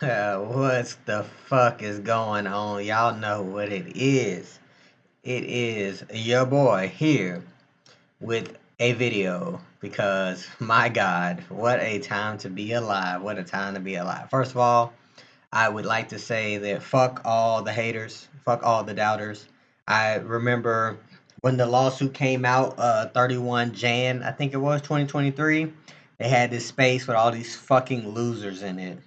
What the fuck is going on? Y'all know what it is. It is your boy here with a video because my God, what a time to be alive. What a time to be alive. First of all, I would like to say that fuck all the haters, fuck all the doubters. I remember when the lawsuit came out, 31 Jan, I think it was 2023. They had this space with all these fucking losers in it.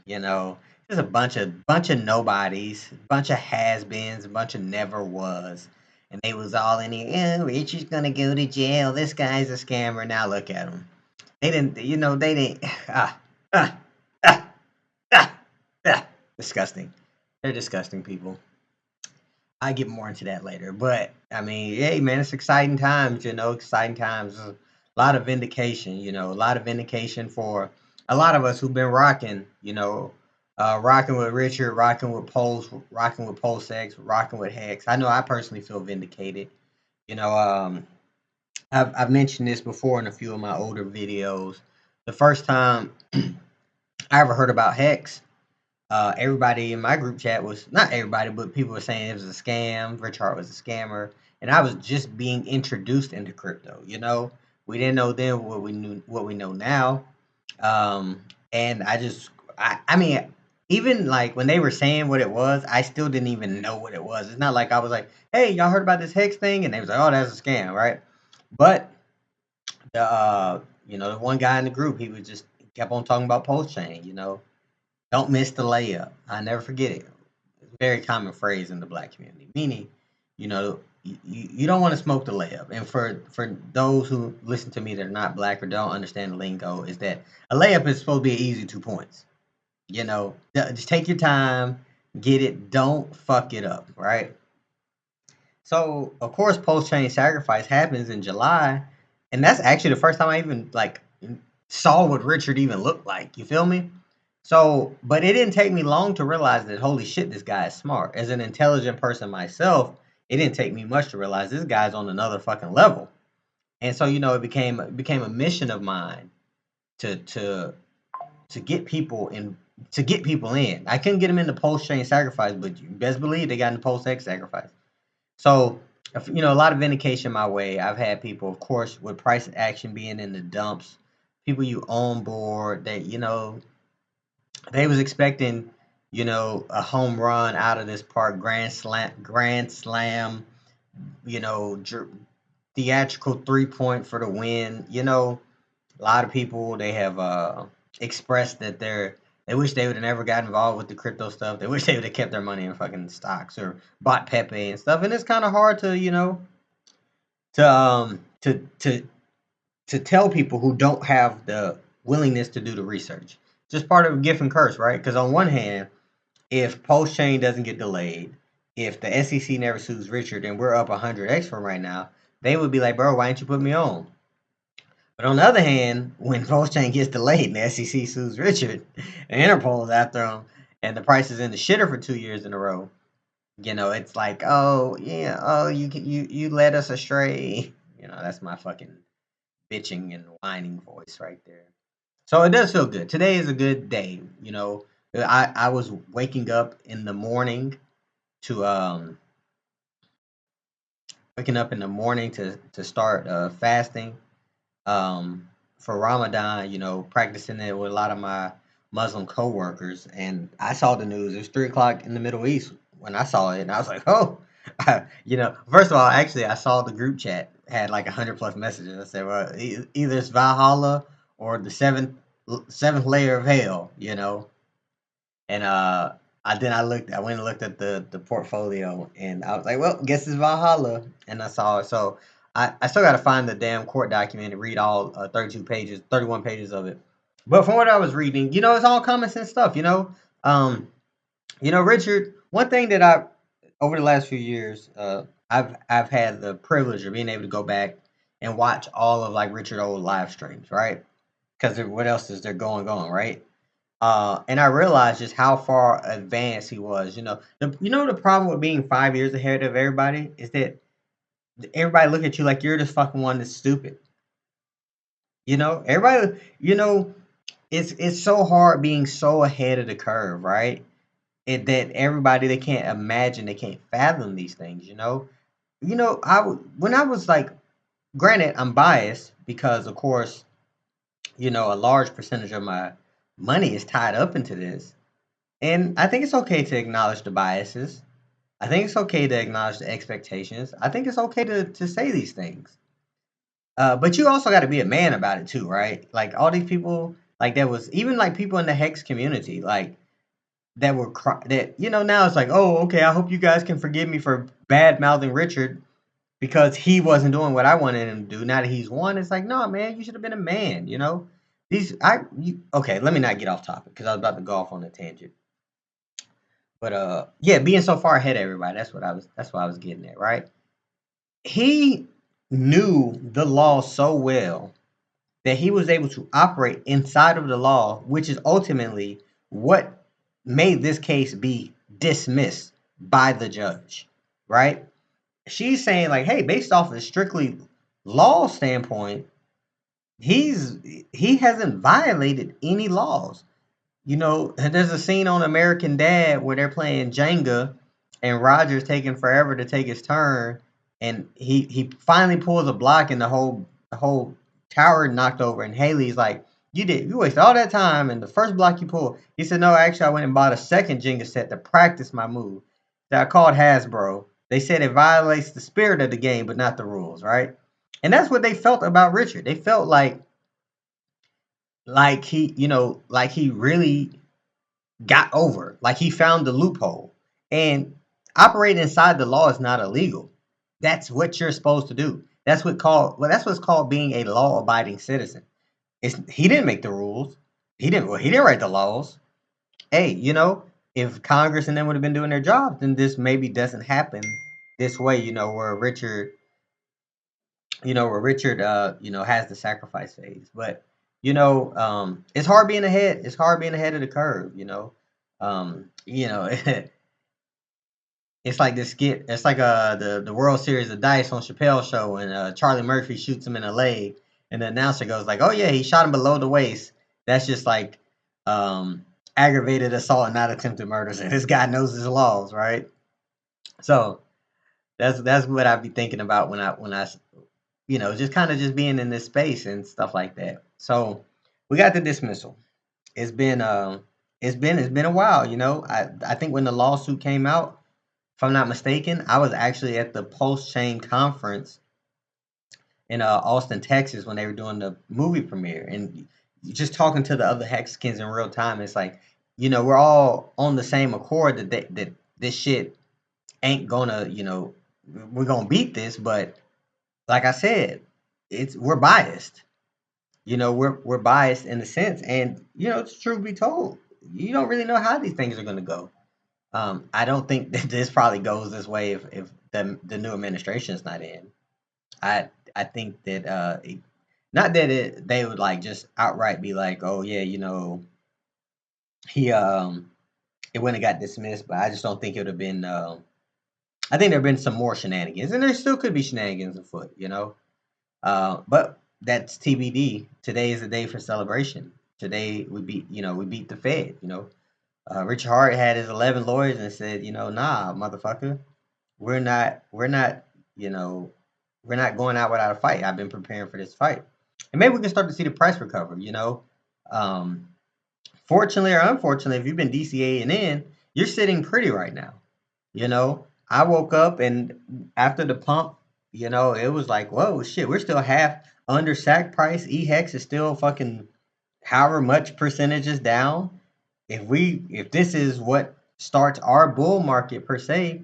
Just a bunch of nobodies, bunch of has-beens, a bunch of never was, and they was all in here. Yeah, Richard's gonna go to jail. This guy's a scammer. Now look at him. They didn't. They didn't. Ah, ah, ah, ah, ah. Disgusting. They're disgusting people. I get more into that later. But I mean, hey man, it's exciting times, exciting times. A lot of vindication, a lot of vindication for a lot of us who've been rocking, rocking with Richard, rocking with Pulse, rocking with Pulsex, rocking with Hex. I know I personally feel vindicated. You know, um, I've mentioned this before in a few of my older videos. The first time I ever heard about Hex, everybody in my group chat was not everybody, but people were saying it was a scam. Rich Hart was a scammer, and I was just being introduced into crypto. We didn't know then what we know now, and I mean, even like when they were saying what it was, I still didn't even know what it was. It's not like I was like, "Hey, y'all heard about this Hex thing?" And they was like, "Oh, that's a scam, right?" But the one guy in the group, he kept on talking about post chain. Don't miss the layup. I never forget it. It's a very common phrase in the black community, meaning, you don't want to smoke the layup. And for those who listen to me that are not black or don't understand the lingo, is that a layup is supposed to be an easy 2 points. Just take your time, get it, don't fuck it up, right? So of course, post chain sacrifice happens in July, and that's actually the first time I even like saw what Richard even looked like. You feel me? So, but it didn't take me long to realize that holy shit, this guy is smart. As an intelligent person myself, it didn't take me much to realize this guy's on another fucking level. And so, it became a mission of mine to to to get people in to get people in. I couldn't get them into post chain sacrifice, but you best believe they got into post X sacrifice. So, a lot of vindication my way. I've had people, of course, with price action being in the dumps, people you on board that they was expecting, a home run out of this park, grand slam, you know, dr- theatrical 3 point for the win. A lot of people they have expressed that they wish they would have never got involved with the crypto stuff. They wish they would have kept their money in fucking stocks or bought Pepe and stuff. And it's kind of hard to to um to to to tell people who don't have the willingness to do the research. Just part of a gift and curse, right? Because on one hand, if post chain doesn't get delayed, if the SEC never sues Richard and we're up 100x from right now, they would be like, bro, why didn't you put me on? But on the other hand, when post chain gets delayed and the SEC sues Richard and Interpol is after him and the price is in the shitter for 2 years in a row, it's like, oh yeah, oh you led us astray. That's my fucking bitching and whining voice right there. So it does feel good. Today is a good day. I was waking up in the morning to to start fasting for Ramadan. Practicing it with a lot of my Muslim coworkers, and I saw the news. It was 3 o'clock in the Middle East when I saw it, and I was like, oh, First of all, actually, I saw the group chat had like 100 plus messages. I said, well, either it's Valhalla or the seventh layer of hell. And I went and looked at the portfolio, and I was like, well, guess it's Valhalla, and I saw it. So I still got to find the damn court document and read all 32 pages, 31 pages of it. But from what I was reading, it's all common sense stuff. Um, Richard. One thing that I over the last few years, I've had the privilege of being able to go back and watch all of like Richard old live streams, right? Because what else is there going, right? And I realized just how far advanced he was. The problem with being 5 years ahead of everybody is that everybody look at you like you're the fucking one that's stupid. Everybody. it's so hard being so ahead of the curve, right? That everybody, they can't imagine, they can't fathom these things, you know. When I was like, granted, I'm biased because, of course, a large percentage of my money is tied up into this, and I think it's okay to acknowledge the biases. I think it's okay to acknowledge the expectations. I think it's okay to say these things. But you also got to be a man about it too, right? Like all these people, like there was even like people in the Hex community, like that were that now it's like, oh, okay, I hope you guys can forgive me for bad mouthing Richard because he wasn't doing what I wanted him to do. Now that he's won, it's like, no, man, you should have been a man. Okay, let me not get off topic because I was about to go off on a tangent. But yeah, being so far ahead of everybody, that's what I was getting at, right? He knew the law so well that he was able to operate inside of the law, which is ultimately what made this case be dismissed by the judge, right? She's saying like, hey, based off of strictly law standpoint, he hasn't violated any laws. There's a scene on American Dad where they're playing Jenga and Roger's taking forever to take his turn, and he finally pulls a block and the whole tower knocked over, and Haley's like, you wasted all that time and the first block you pulled. He said, no, actually I went and bought a second Jenga set to practice my move that I called Hasbro. They said it violates the spirit of the game but not the rules, right? And that's what they felt about Richard. They felt like he really got over. Like he found the loophole. And operating inside the law is not illegal. That's what you're supposed to do. That's what's called being a law abiding citizen. He didn't make the rules. He didn't write the laws. Hey, if Congress and them would have been doing their job, then this maybe doesn't happen this way, where Richard has the sacrifice phase. But it's hard being ahead. It's hard being ahead of the curve. Um, you know, it's like this skit. It's like the World Series of Dice on Chappelle's show, and Charlie Murphy shoots him in the leg, and the announcer goes like, "Oh yeah, he shot him below the waist. That's just like um, aggravated assault and not attempted murder. And this guy knows his laws, right? So that's what I'd be thinking about when I just kind of just being in this space and stuff like that. So we got the dismissal. It's been it's been a while. I think when the lawsuit came out, if I'm not mistaken, I was actually at the Pulsechain conference in Austin, Texas, when they were doing the movie premiere, and just talking to the other Hexicans in real time, it's like, we're all on the same accord that this shit ain't gonna, we're gonna beat this, but like I said, we're biased. We're biased in a sense, and it's truth be told, you don't really know how these things are gonna go. I don't think that this probably goes this way if the new administration is not in. I think that not that they would like just outright be like, oh yeah, he it wouldn't have got dismissed, but I just don't think it would have been. I think there have been some more shenanigans, and there still could be shenanigans afoot. But that's TBD. Today is the day for celebration. Today we beat the Fed. Richard Hart had his 11 lawyers and said, nah, motherfucker, we're not, you know, we're not going out without a fight. I've been preparing for this fight, and maybe we can start to see the price recover. Um, Fortunately or unfortunately, if you've been DCA and in, you're sitting pretty right now. I woke up and after the pump, it was like, whoa, shit, we're still half under sack price. EHEX is still fucking however much percentages down. If this is what starts our bull market per se,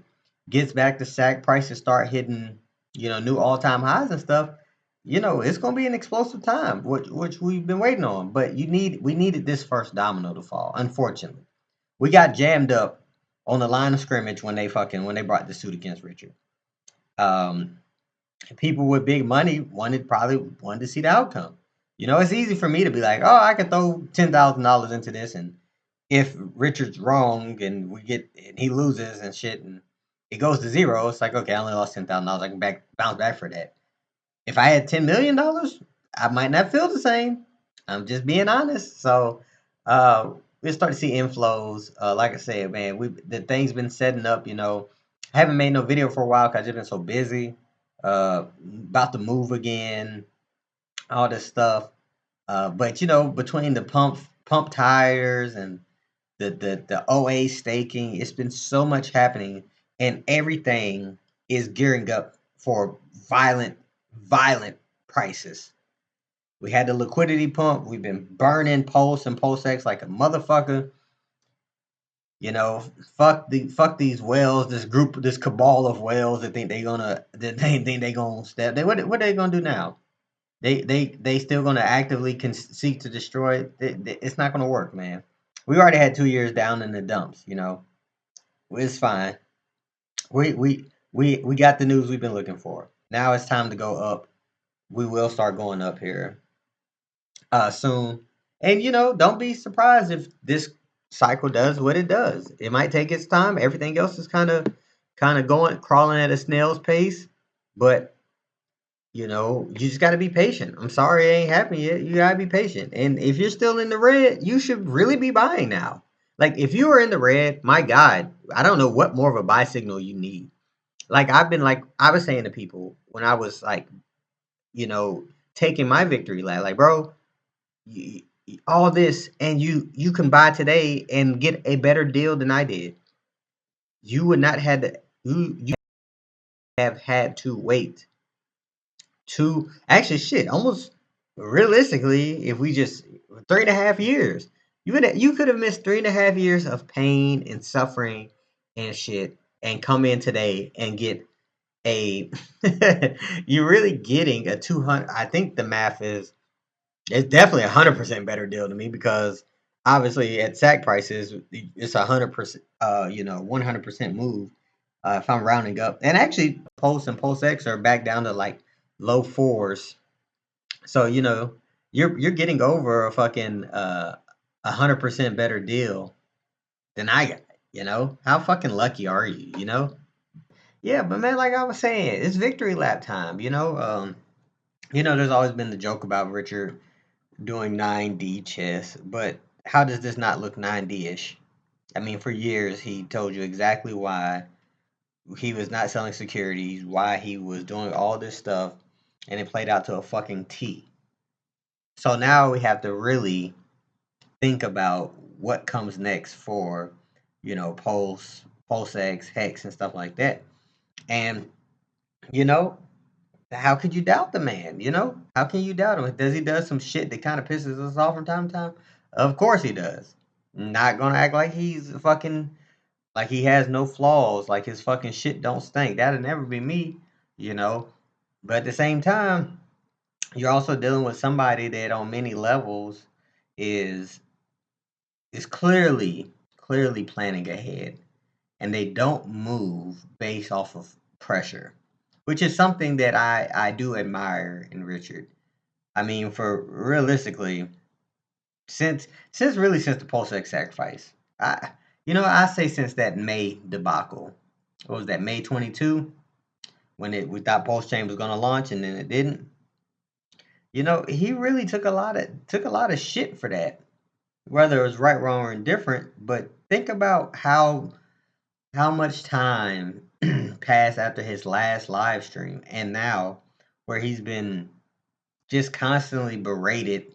gets back to sack prices start hitting, new all-time highs and stuff, it's gonna be an explosive time, which we've been waiting on. But we needed this first domino to fall. Unfortunately, we got jammed up on the line of scrimmage when they brought the suit against Richard. Um, People with big money probably wanted to see the outcome. It's easy for me to be like, oh, I could throw $10,000 into this, and if Richard's wrong and he loses and shit and it goes to zero, it's like, okay, I only lost $10,000. I can bounce back for that. If I had $10 million, I might not feel the same. I'm just being honest. So we'll start to see inflows. Like I said, man, the thing's been setting up. I haven't made no video for a while because I've just been so busy. About to move again, all this stuff. But between the pump tires and the OA staking, it's been so much happening, and everything is gearing up for violent prices. We had the liquidity pump. We've been burning Pulse and PulseX like a motherfucker. Fuck these whales, this cabal of whales that think they gonna step. What they gonna do now? They still gonna actively seek to destroy it. It's not gonna work, man. We already had 2 years down in the dumps. It's fine. We got the news we've been looking for. Now it's time to go up. We will start going up here soon. And don't be surprised if this cycle does what it does. It might take its time. Everything else is kind of going crawling at a snail's pace, but you just got to be patient. I'm sorry it ain't happened yet. You got to be patient. And if you're still in the red, you should really be buying now. Like if you are in the red, my God, I don't know what more of a buy signal you need. Like I was saying to people when I was like, you know, taking my victory lap, like, bro, all this, and you can buy today and get a better deal than I did. You would not had to you have had to wait to actually shit almost realistically if we just 3.5 years you could have missed 3.5 years of pain and suffering and shit and come in today and get a you're really getting a 200. I think the math is it's definitely 100% better deal to me because obviously at sack prices it's 100%, 100% move. If I'm rounding up, and actually Pulse and Pulse X are back down to like low fours, so you're getting over a fucking 100% better deal than I got. How fucking lucky are you? Yeah, but man, like I was saying, it's victory lap time. There's always been the joke about Richard doing 9D chess, but how does this not look 9D-ish? I mean, for years he told you exactly why he was not selling securities, why he was doing all this stuff, and it played out to a fucking T. So now we have to really think about what comes next for, Pulse, PulseX, Hex, and stuff like that. And, you know, how could you doubt the man? How can you doubt him? Does he does some shit that kind of pisses us off from time to time? Of course he does. Not gonna act like he's fucking like he has no flaws, like his fucking shit don't stink. That'll never be me, you know. But at the same time, you're also dealing with somebody that on many levels is is clearly planning ahead, and they don't move based off of pressure, which is something that I do admire in Richard. I mean, for realistically, since the Pulsex sacrifice, I say since that May debacle. What was that, May 22, when we thought Pulsechain was gonna launch and then it didn't. He really took a lot of shit for that, whether it was right, wrong, or indifferent. But think about how much time passed after his last live stream and now, where he's been just constantly berated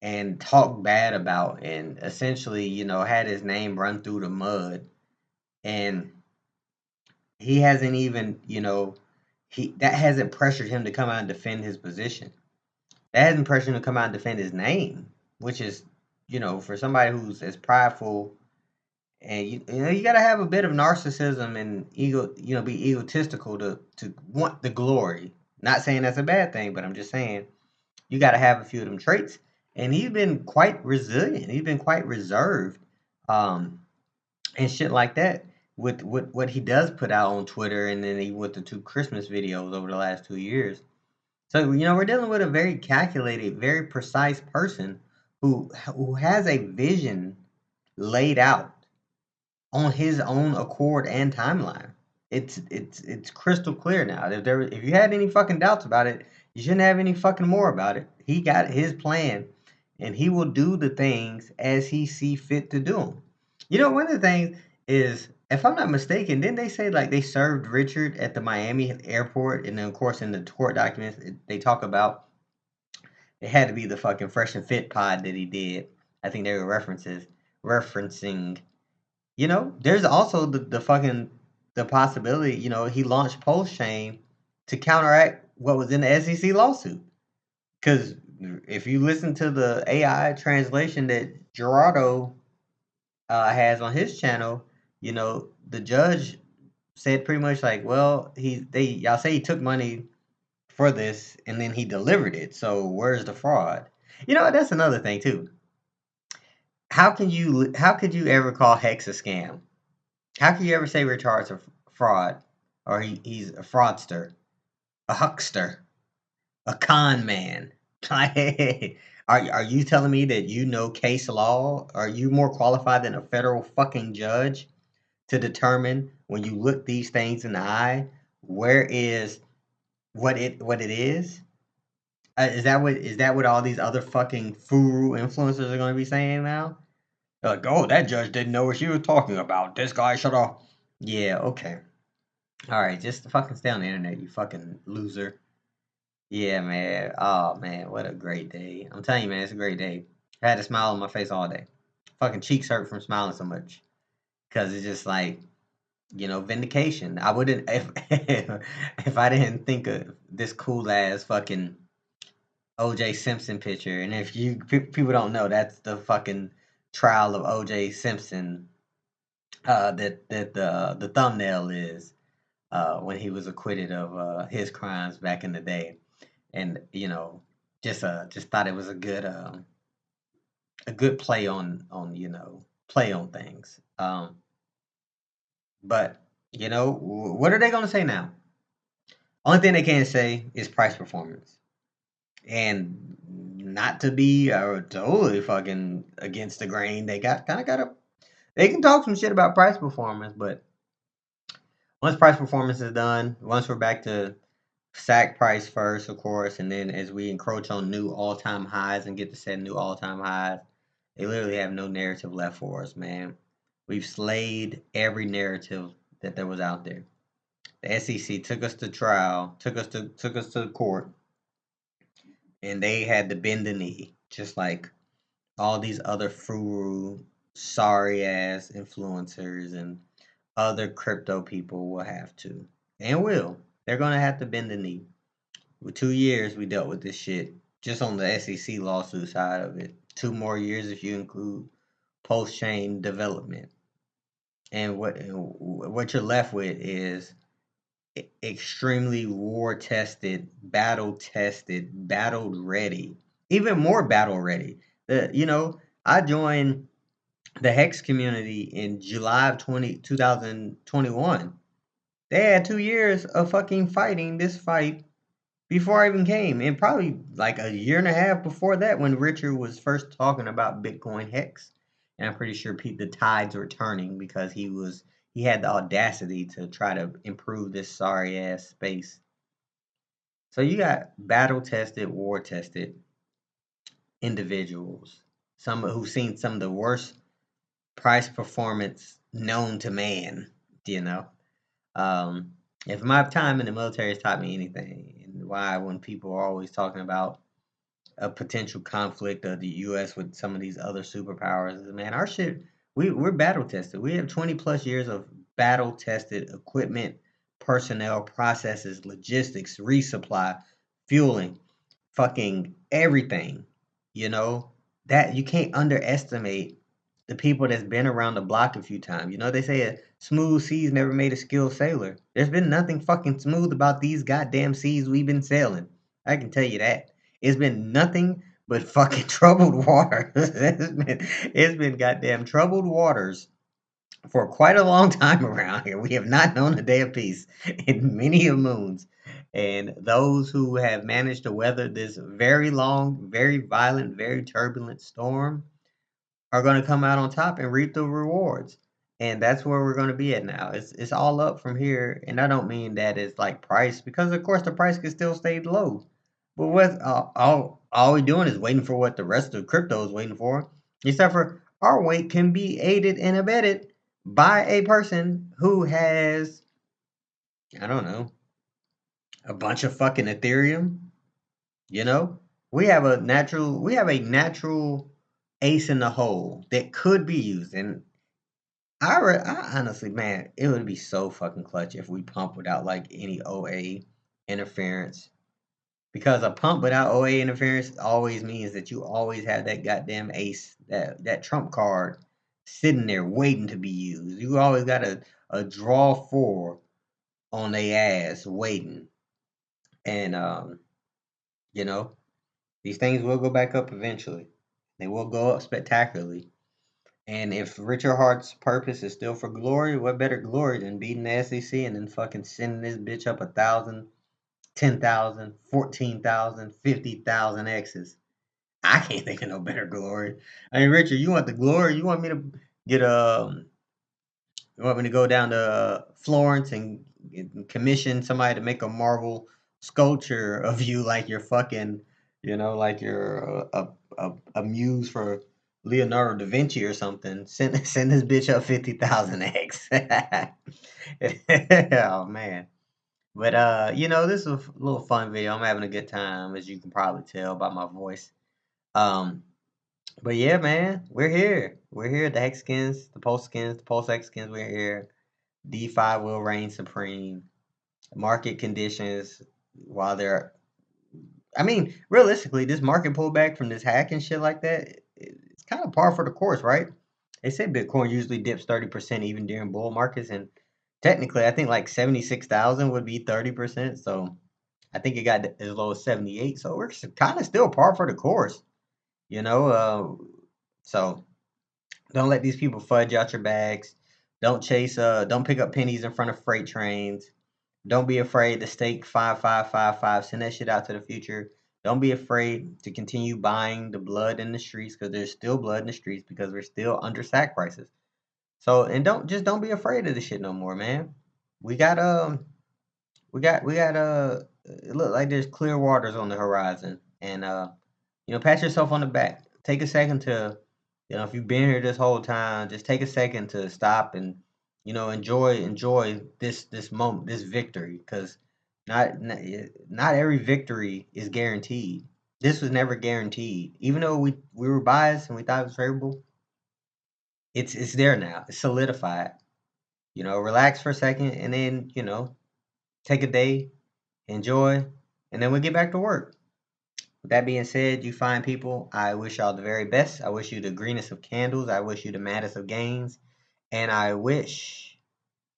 and talked bad about, and essentially, had his name run through the mud. And he hasn't even, he that hasn't pressured him to come out and defend his position. That hasn't pressured him to come out and defend his name, which is, for somebody who's as prideful, and you got to have a bit of narcissism and ego, be egotistical to want the glory. Not saying that's a bad thing, but I'm just saying you got to have a few of them traits. And he's been quite resilient. He's been quite reserved, um, and shit like that with what he does put out on Twitter, and then with the two Christmas videos over the last 2 years. So we're dealing with a very calculated, very precise person who has a vision laid out on his own accord and timeline. It's crystal clear now. If you had any fucking doubts about it, you shouldn't have any fucking more about it. He got his plan, and he will do the things as he see fit to do them. One of the things is, if I'm not mistaken, didn't they say like they served Richard at the Miami airport, and then of course in the court documents they talk about it had to be the fucking Fresh and Fit pod that he did. I think they were referencing. There's also the fucking the possibility. He launched Pulsechain to counteract what was in the SEC lawsuit. Because if you listen to the AI translation that Gerardo has on his channel, the judge said pretty much like, well, y'all say he took money for this and then he delivered it. So where's the fraud? That's another thing too. How could you ever call Hex a scam? How can you ever say Richard's a fraud, or he's a fraudster, a huckster, a con man? Are you telling me that you know case law? Are you more qualified than a federal fucking judge to determine when you look these things in the eye where is what it is? Is that what all these other fucking furu influencers are going to be saying now? They're like, oh, that judge didn't know what she was talking about. This guy should have. Yeah, okay. All right, just fucking stay on the internet, you fucking loser. Yeah, man. Oh, man, what a great day. I'm telling you, man, it's a great day. I had a smile on my face all day. Fucking cheeks hurt from smiling so much. Because it's just like, vindication. I wouldn't, if I didn't think of this cool ass fucking OJ Simpson picture. And if people don't know, that's the fucking trial of OJ Simpson that the thumbnail is when he was acquitted of his crimes back in the day. And just thought it was a good play on things. But what are they gonna say now? Only thing they can say is price performance, and not to be totally fucking against the grain. They they can talk some shit about price performance, but once price performance is done, once we're back to sack price first, of course, and then as we encroach on new all-time highs and get to set new all-time highs, they literally have no narrative left for us, man. We've slayed every narrative that there was out there. The SEC took us to trial, took us to court, and they had to bend the knee, just like all these other furu, sorry ass influencers and other crypto people will have to, and will. They're gonna have to bend the knee. With 2 years, we dealt with this shit just on the SEC lawsuit side of it. 2 more years if you include post-chain development. And what you're left with is extremely war-tested, battle-tested, battle-ready, even more battle-ready. I joined the Hex community in July of 2021. They had 2 years of fucking fighting this fight before I even came, and probably like a year and a half before that, when Richard was first talking about Bitcoin Hex, and I'm pretty sure the tides were turning because he had the audacity to try to improve this sorry ass space. So you got battle tested, war tested individuals, some who've seen some of the worst price performance known to man. You know, um, if my time in the military has taught me anything, and why when people are always talking about a potential conflict of the U.S. with some of these other superpowers, man, our shit, we're battle tested. We have 20 plus years of battle tested equipment, personnel, processes, logistics, resupply, fueling, fucking everything. You know that you can't underestimate the people that's been around the block a few times. They say a smooth seas never made a skilled sailor. There's been nothing fucking smooth about these goddamn seas we've been sailing. I can tell you that. It's been nothing but fucking troubled water. It's been goddamn troubled waters for quite a long time around here. We have not known a day of peace in many a moons. And those who have managed to weather this very long, very violent, very turbulent storm are going to come out on top and reap the rewards. And that's where we're going to be at now. It's all up from here, and I don't mean that it's like price, because of course the price can still stay low. But all we doing is waiting for what the rest of crypto is waiting for. Except for our wait can be aided and abetted by a person who has, I don't know, a bunch of fucking Ethereum. You know, we have a natural ace in the hole that could be used, and I honestly, man, it would be so fucking clutch if we pump without like any OA interference. Because a pump without OA interference always means that you always have that goddamn ace, that trump card sitting there waiting to be used. You always got a draw four on their ass waiting. And you know, these things will go back up eventually. They will go up spectacularly. And if Richard Hart's purpose is still for glory, what better glory than beating the SEC and then fucking sending this bitch up 1,000, 10,000, 14,000, 50,000 X's? I can't think of no better glory. I mean, Richard, you want the glory? You want me to get you want me to go down to Florence and commission somebody to make a marble sculpture of you like you're fucking, like you're a muse for Leonardo da Vinci or something. Send this bitch up 50,000 X. Oh man. But this is a little fun video. I'm having a good time, as you can probably tell by my voice. Um, but yeah, man, we're here. We're here. The Hex skins, the Pulse skins, the Pulse X skins. We're here. DeFi will reign supreme. Market conditions, while they're, I mean, realistically, this market pullback from this hack and shit like that, it's kind of par for the course, right? They say Bitcoin usually dips 30% even during bull markets, and technically, I think like 76,000 would be 30%. So I think it got as low as 78. So we're kind of still par for the course, you know. So don't let these people fudge out your bags. Don't pick up pennies in front of freight trains. Don't be afraid to stake 5555. Send that shit out to the future. Don't be afraid to continue buying the blood in the streets, because there's still blood in the streets, because we're still under sack prices. So, and don't be afraid of this shit no more, man. We got it look like there's clear waters on the horizon, and pat yourself on the back. Take a second to, if you've been here this whole time, just take a second to stop and, enjoy this moment, this victory, because not every victory is guaranteed. This was never guaranteed, even though we were biased and we thought it was favorable. It's there now. It's solidified. Relax for a second, and then take a day, enjoy, and then we'll get back to work. With that being said, you fine people, I wish y'all the very best. I wish you the greenest of candles. I wish you the maddest of gains. And I wish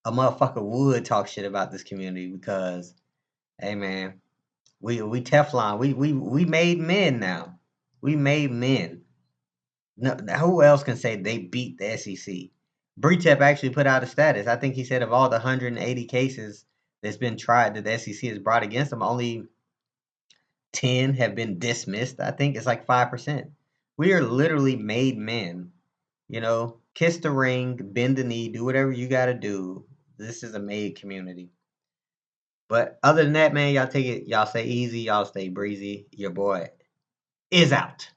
a motherfucker would talk shit about this community, because, hey man, we Teflon. We made men now. We made men. No, who else can say they beat the SEC? Bretep actually put out a status. I think he said of all the 180 cases that's been tried that the SEC has brought against them, only 10 have been dismissed. I think it's like 5%. We are literally made men. Kiss the ring, bend the knee, do whatever you got to do. This is a made community. But other than that, man, y'all take it. Y'all stay easy. Y'all stay breezy. Your boy is out.